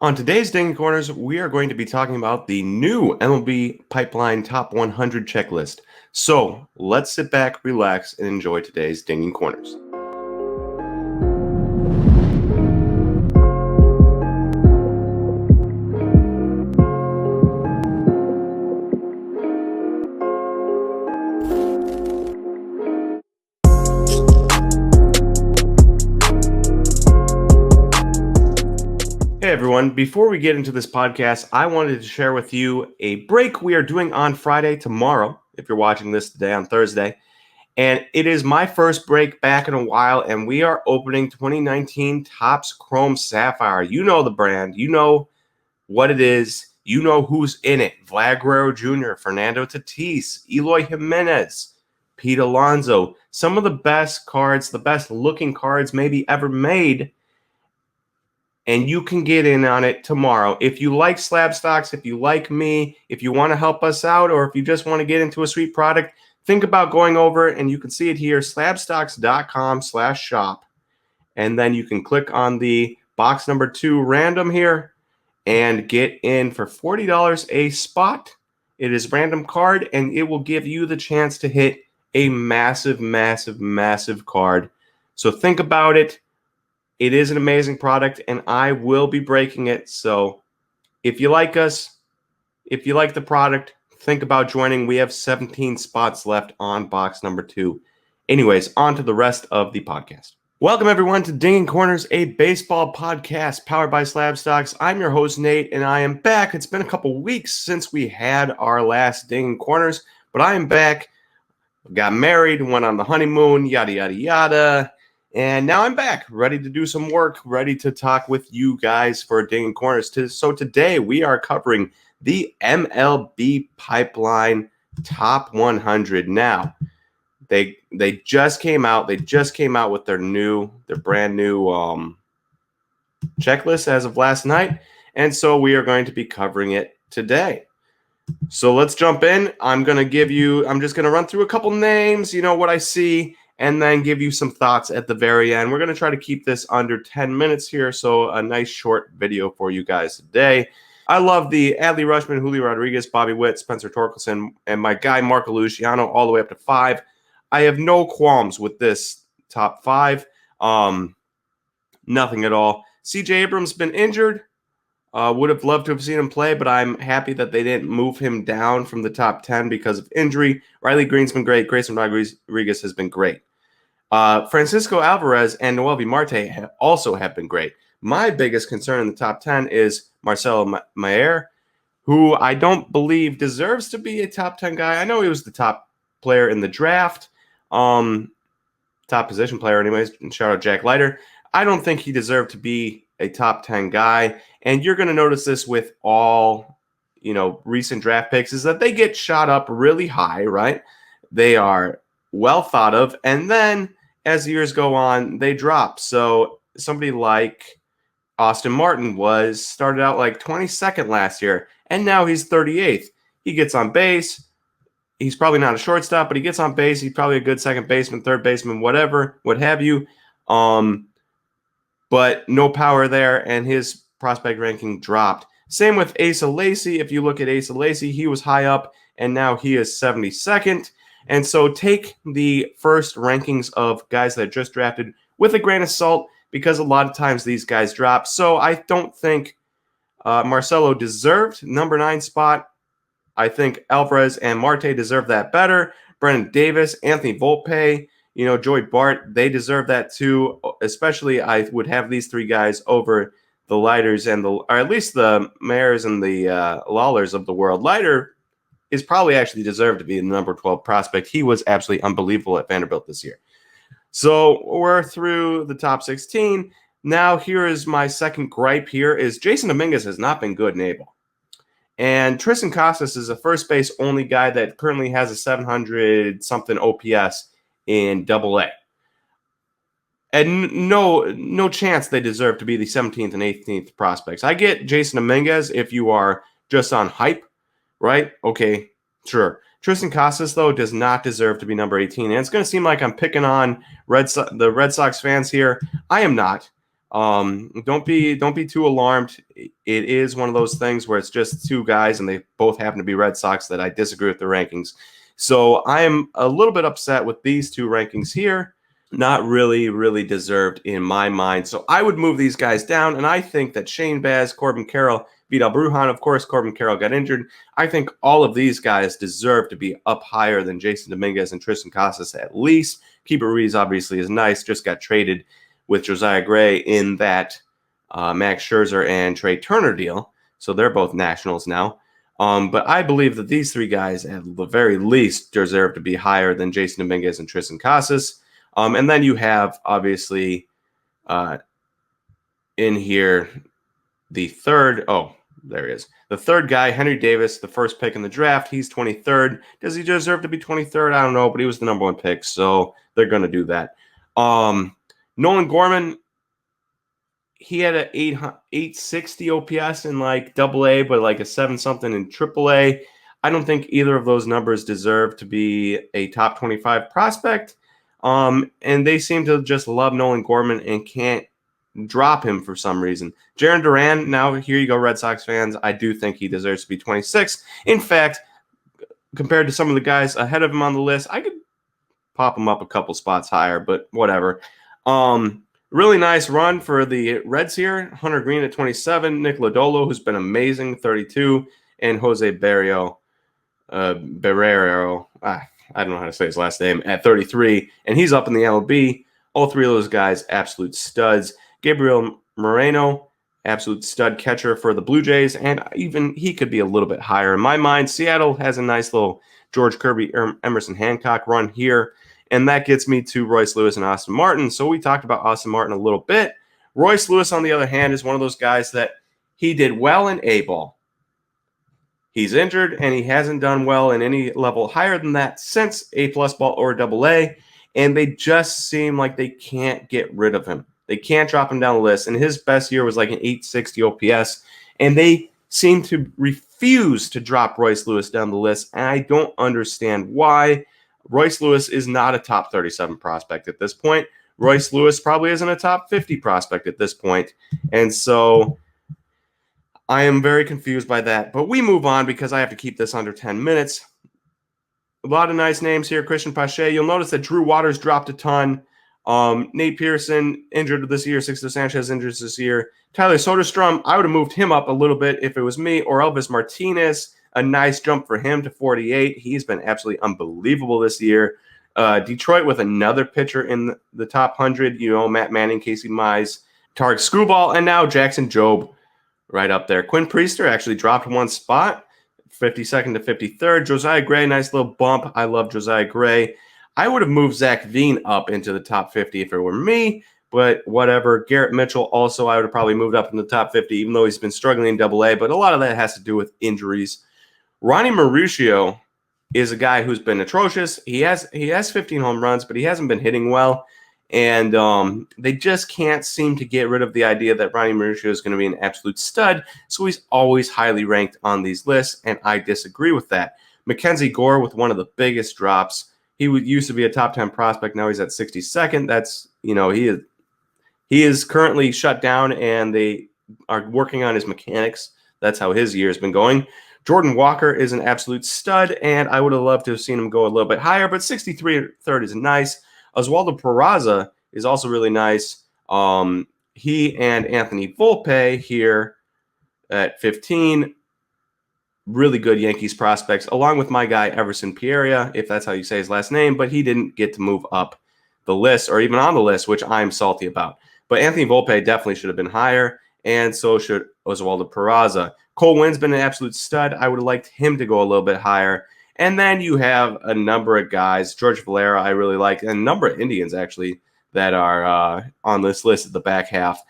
On today's Dinging Corners, we are going to be talking about the new MLB Pipeline Top 100 checklist. So let's sit back, relax, and enjoy today's Dinging Corners. Hey everyone, before we get into this podcast, I wanted to share with you a break we are doing on Friday tomorrow, if you're watching this today on Thursday. And it is my first break back in a while, and we are opening 2019 Topps Chrome Sapphire. You know the brand, you know what it is, you know who's in it. Vlad Guerrero Jr., Fernando Tatis, Eloy Jimenez, Pete Alonso. Some of the best cards, the best looking cards maybe ever made. And you can get in on it tomorrow. If you like SlabStox, if you like me, if you want to help us out, or if you just want to get into a sweet product, think about going over, and you can see it here, slabstox.com/shop. And then you can click on the box number 2 random here and get in for $40 a spot. It is random card, and it will give you the chance to hit a massive, massive, massive card. So think about it. It is an amazing product, and I will be breaking it. So if you like us, if you like the product, think about joining. We have 17 spots left on box number 2. Anyways, on to the rest of the podcast. Welcome, everyone, to Dinging Corners, a baseball podcast powered by SlabStox. I'm your host, Nate, and I am back. It's been a couple weeks since we had our last Dinging Corners, but I am back. Got married, went on the honeymoon, yada, yada, yada. And now I'm back, ready to do some work, ready to talk with you guys for Dinging Corners. So today we are covering the MLB Pipeline Top 100. Now, they just came out. They just came out with their brand new checklist as of last night, and so we are going to be covering it today. So let's jump in. I'm just going to run through a couple names, what I see, and then give you some thoughts at the very end. We're going to try to keep this under 10 minutes here, so a nice short video for you guys today. I love the Adley Rutschman, Julio Rodriguez, Bobby Witt, Spencer Torkelson, and my guy Marco Luciano all the way up to 5. I have no qualms with this top 5. Nothing at all. C.J. Abrams been injured. Would have loved to have seen him play, but I'm happy that they didn't move him down from the top 10 because of injury. Riley Green's been great. Grayson Rodriguez has been great. Francisco Alvarez and Noelvi Marte also have been great. My biggest concern in the top 10 is Marcelo Mayer, who I don't believe deserves to be a top 10 guy. I know he was the top player in the draft, top position player anyways, and shout out Jack Leiter. I don't think he deserved to be a top 10 guy, and you're going to notice this with all, recent draft picks is that they get shot up really high, right? They are well thought of, and then as years go on, they drop. So somebody like Austin Martin started out like 22nd last year, and now he's 38th. He gets on base. He's probably not a shortstop, but he gets on base. He's probably a good second baseman, third baseman, whatever, what have you. But no power there, and his prospect ranking dropped. Same with Asa Lacy. If you look at Asa Lacy, he was high up, and now he is 72nd. And so take the first rankings of guys that just drafted with a grain of salt, because a lot of times these guys drop. So I don't think Marcelo deserved number 9 spot. I think Alvarez and Marte deserve that better. Brennan Davis, Anthony Volpe, Joey Bart, they deserve that too. Especially I would have these 3 guys over the Leiters or at least the Mayers and the Lawlers of the world. Leiter is probably actually deserved to be the number 12 prospect. He was absolutely unbelievable at Vanderbilt this year. So we're through the top 16. Now here is my second gripe here is Jason Dominguez has not been good in A-ball. And Tristan Casas is a first base only guy that currently has a 700-something OPS in Double-A. And no chance they deserve to be the 17th and 18th prospects. I get Jason Dominguez if you are just on hype, right? Okay, sure. Tristan Casas, though, does not deserve to be number 18. And it's going to seem like I'm picking on the Red Sox fans here. I am not. Don't be too alarmed. It is one of those things where it's just two guys and they both happen to be Red Sox that I disagree with the rankings. So I am a little bit upset with these two rankings here. Not really deserved in my mind. So I would move these guys down, and I think that Shane Baz, Corbin Carroll, Vidal Brujan, of course, Corbin Carroll got injured. I think all of these guys deserve to be up higher than Jason Dominguez and Tristan Casas at least. Keeper Ruiz obviously is nice, just got traded with Josiah Gray in that Max Scherzer and Trey Turner deal. So they're both Nationals now. But I believe that these three guys, at the very least, deserve to be higher than Jason Dominguez and Tristan Casas. And then you have, obviously, in here, the third. Oh, there he is. The third guy, Henry Davis, the first pick in the draft. He's 23rd. Does he deserve to be 23rd? I don't know, but he was the number one pick, so they're going to do that. Nolan Gorman, he had an 860 OPS in like AA, but like a 7-something in AAA. I don't think either of those numbers deserve to be a top 25 prospect. And they seem to just love Nolan Gorman and can't drop him for some reason. Jarren Duran, now here you go, Red Sox fans. I do think he deserves to be 26. In fact, compared to some of the guys ahead of him on the list, I could pop him up a couple spots higher, but whatever. Really nice run for the Reds here. Hunter Green at 27, Nick Lodolo, who's been amazing, 32, and Jose Barrio. I don't know how to say his last name, at 33, and he's up in the MLB. All three of those guys, absolute studs. Gabriel Moreno, absolute stud catcher for the Blue Jays, and even he could be a little bit higher. In my mind, Seattle has a nice little George Kirby, Emerson Hancock run here, and that gets me to Royce Lewis and Austin Martin. So we talked about Austin Martin a little bit. Royce Lewis, on the other hand, is one of those guys that he did well in A-ball. He's injured, and he hasn't done well in any level higher than that since A-plus ball or AA, and they just seem like they can't get rid of him. They can't drop him down the list, and his best year was like an 860 OPS, and they seem to refuse to drop Royce Lewis down the list, and I don't understand why. Royce Lewis is not a top 37 prospect at this point. Royce Lewis probably isn't a top 50 prospect at this point, and so I am very confused by that, but we move on because I have to keep this under 10 minutes. A lot of nice names here. Christian Pache. You'll notice that Drew Waters dropped a ton. Nate Pearson injured this year. Sixto Sanchez injured this year. Tyler Soderstrom, I would have moved him up a little bit if it was me. Or Elvis Martinez, a nice jump for him to 48. He's been absolutely unbelievable this year. Detroit with another pitcher in the top 100. You know, Matt Manning, Casey Mize, Tarek Skubal, and now Jackson Jobe. Right up there. Quinn Priester actually dropped one spot, 52nd to 53rd. Josiah Gray, nice little bump. I love Josiah Gray. I would have moved Zach Veen up into the top 50 if it were me, but whatever. Garrett Mitchell also I would have probably moved up in the top 50, even though he's been struggling in AA, but a lot of that has to do with injuries. Ronnie Mauricio is a guy who's been atrocious. He has 15 home runs, but he hasn't been hitting well. And they just can't seem to get rid of the idea that Ronnie Mauricio is going to be an absolute stud. So he's always highly ranked on these lists, and I disagree with that. Mackenzie Gore with one of the biggest drops. He used to be a top 10 prospect. Now he's at 62nd. That's, you know, he is currently shut down, and they are working on his mechanics. That's how his year has been going. Jordan Walker is an absolute stud, and I would have loved to have seen him go a little bit higher, but 63rd is nice. Oswaldo Peraza is also really nice. He and Anthony Volpe here at 15, really good Yankees prospects, along with my guy Everson Pereira, if that's how you say his last name, but he didn't get to move up the list or even on the list, which I'm salty about. But Anthony Volpe definitely should have been higher, and so should Oswaldo Peraza. Cole Wynn's been an absolute stud. I would have liked him to go a little bit higher. And then you have a number of guys, George Valera, I really like, and a number of Indians, actually, that are on this list at the back half.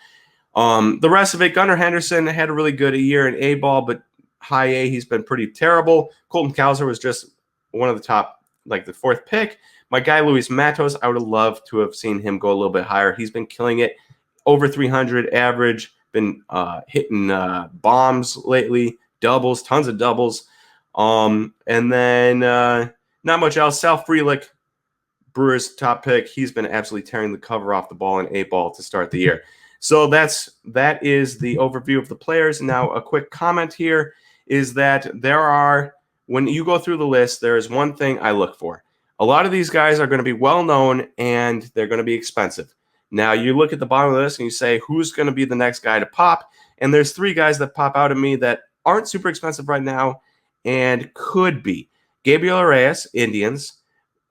The rest of it, Gunnar Henderson had a really good year in A-ball, but high A, he's been pretty terrible. Colton Cowser was just one of the top, like the fourth pick. My guy, Luis Matos, I would have loved to have seen him go a little bit higher. He's been killing it. Over 300 average, been hitting bombs lately, doubles, tons of doubles. And then not much else. Sal Frelick, Brewers top pick. He's been absolutely tearing the cover off the ball in A-ball to start the year. So that is the overview of the players. Now, a quick comment here is that when you go through the list, there is one thing I look for. A lot of these guys are going to be well known and they're going to be expensive. Now, you look at the bottom of the list and you say, who's going to be the next guy to pop? And there's 3 guys that pop out at me that aren't super expensive right now and could be. Gabriel Reyes, Indians.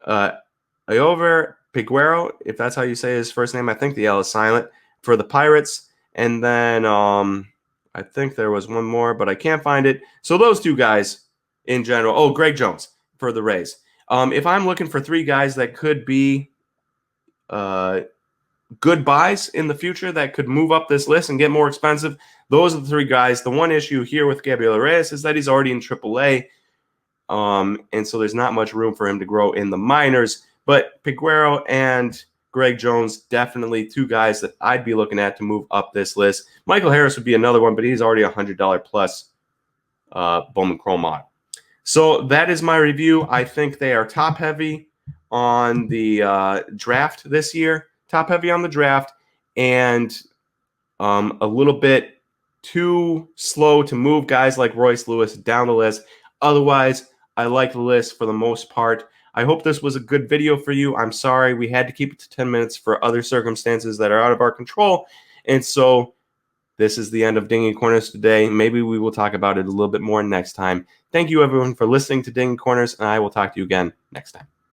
Iover Piguero, if that's how you say his first name. I think the L is silent, for the Pirates. And then I think there was one more, but I can't find it. So those 2 guys in general. Oh, Greg Jones for the Rays. If I'm looking for 3 guys that could be good buys in the future that could move up this list and get more expensive, those are the 3 guys. The one issue here with Gabriel Reyes is that he's already in AAA, and so there's not much room for him to grow in the minors. But Piguero and Greg Jones, definitely 2 guys that I'd be looking at to move up this list. Michael Harris would be another one, but he's already $100 plus Bowman Chrome mod. So that is my review. I think they are top heavy on the draft this year. Top heavy on the draft, and a little bit too slow to move guys like Royce Lewis down the list. Otherwise, I like the list for the most part. I hope this was a good video for you. I'm sorry we had to keep it to 10 minutes for other circumstances that are out of our control. And so this is the end of Dinging Corners today. Maybe we will talk about it a little bit more next time. Thank you, everyone, for listening to Dinging Corners, and I will talk to you again next time.